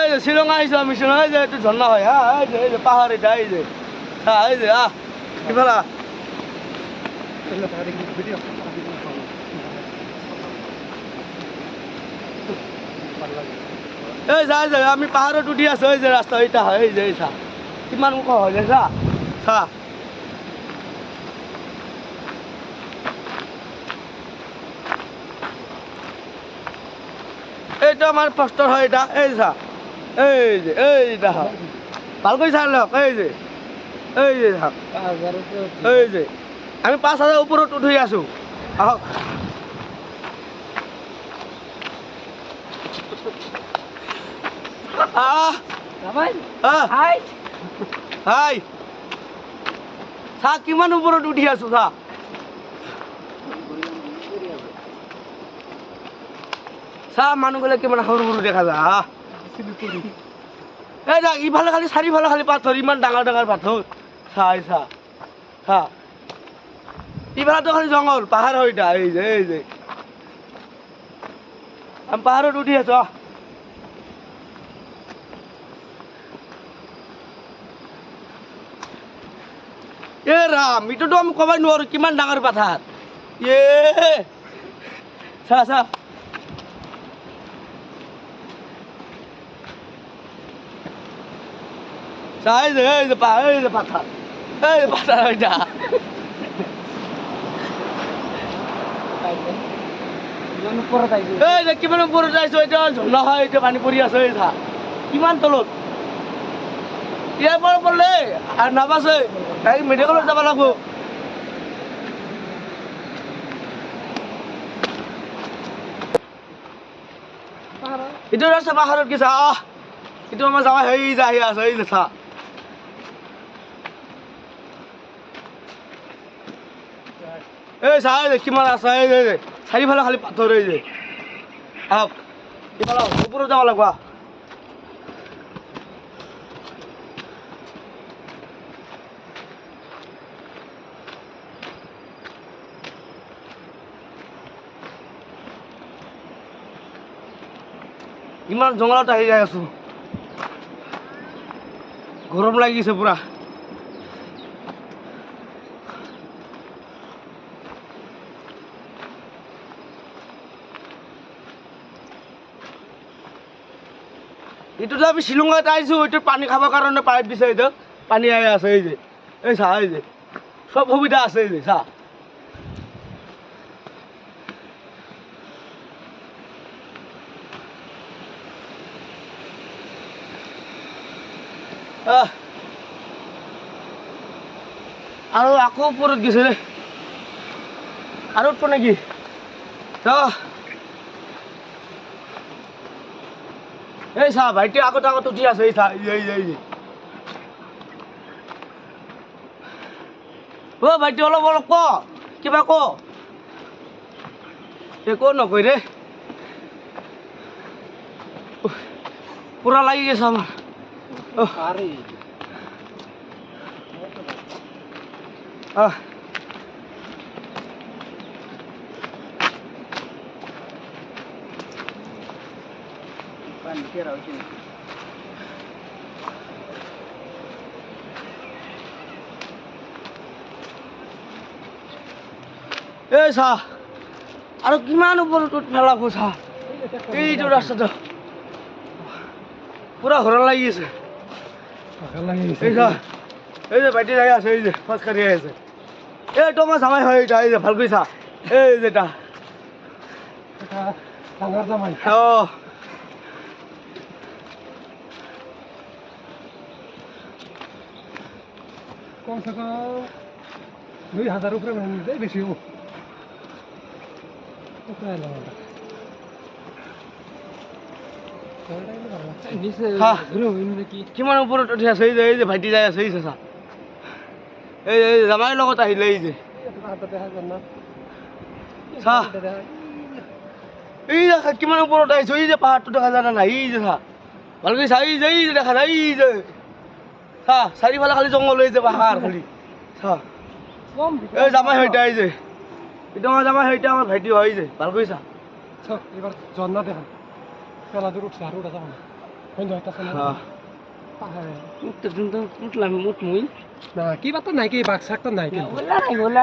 এই যে শিলং আহিছো আমি শিলং এই যে একটু ঝর্ণা হয় হ্যাঁ এই যে পাহাড় এটা এই যে হ্যাঁ এই যে কি ফেলা এই যাই যাই আমি পাহাড়ত উঠি আছো এই যে রাস্তা এইটা হয় এই যে এই চা কিমান মুখ হয় যে চা চা এইটা আমার কষ্ট হয় এটা এই চা এই যে এইটা হয় ভালকৈ চাই লওক এই যে এই যে আমি ৫,০০০ ওপৰত উঠি আছো আহক হাই চা কিমান ওপৰত উঠি আছো চা চা মানুহগুলো কিমান সৰু সৰু দেখা যায় এই যা ইফালে খালি চাৰিওফালে খালি পাথৰ ইমান ডাঙৰ ডাঙৰ পাথৰ চাই চা চা ইফালেতো খালি জংঘল পাহাৰ হয় এটা এই যে আমি পাহাৰত উঠি আছো এ ৰাম এইটোতো আমি ক'বই নোৱাৰো কিমান ডাঙৰ পাথাৰ চা চা এই যে পাথাৰ এই পাথাৰ ওইটা এই যে কিমান ওপৰত যাইছো এটা ঝৰ্ণা হয় এটা পানী পৰি আছে এটা কিমান তলত ইয়াৰ পৰা পৰলে আৰু নাবাছে এই মেডিকেলত যাব লাগিব এইটো ৰাস্তা পাহাৰত কি চা এইটো আমাৰ যাৱা সেই যাই আছে এই যে চা এই চা এই কিমান আছে এই যে চাৰিওফালে খালি পাথৰ এই যে আহক ইফালে ওপৰত যাব লাগিব ইমান জংঘলত আহি যাই আছো গৰম লাগিছে পুৰা এইটোতো আমি শিলঙত আহিছো এইটো পানী খাবৰ কাৰণে পাইপ দিছে এইটো পানী আহি আছে এই যে এই চা এই যে সব সুবিধা আছে এই যে চা আৰু আকৌ ওপৰত গৈছে আৰু উঠব নেকি এই চা ভাইটি আগত উঠি আছে এই চা এই অ ভাইটি অলপ অলপ ক কিবা ক একো নকয় ৰে পুৰা লাগি গৈছে আমাৰ এই চা আৰু কিমান ওপৰত পেলাব চা এইটো ৰাস্তাটো পুৰা ঘৰ লাগি আছে এই যে ভাইটি যাই আছে এই যে খোজ কাঢ়ি আছে এইটো আমাৰ জামাই হয় এইটা এই যে ভালকৈ চা এই যেটা কমসে কম 2,000 উপরে বেশি কিমান ওপৰত উঠি আছে এই যে ভাইটি যাই আছে এই চা এই জামাইৰ লগত আহিলে এই যে চা এই দেখা কিমান ওপৰত আহিছো এই যে পাহাৰটো দেখা যায় না এই যে চা ভালকৈ চা এই যে দেখা যায় এই যে চা চাৰিওফালে খালি জংঘল এই যে পাহাৰ খালি চা এই জামাই হইটা এই যে এটা আমার জামাই হইটা আমার ভাইটি হয় যে ভালকৈ চা এবার ঝর্ণা দেখা খেলা দূর উঠছে আর ওটা যাবো না হ্যাঁ উঠলাম উঠ মুই না কি বাত নাই কি বাঘ শাক তো নাই কিন্তু বললা নাই বললা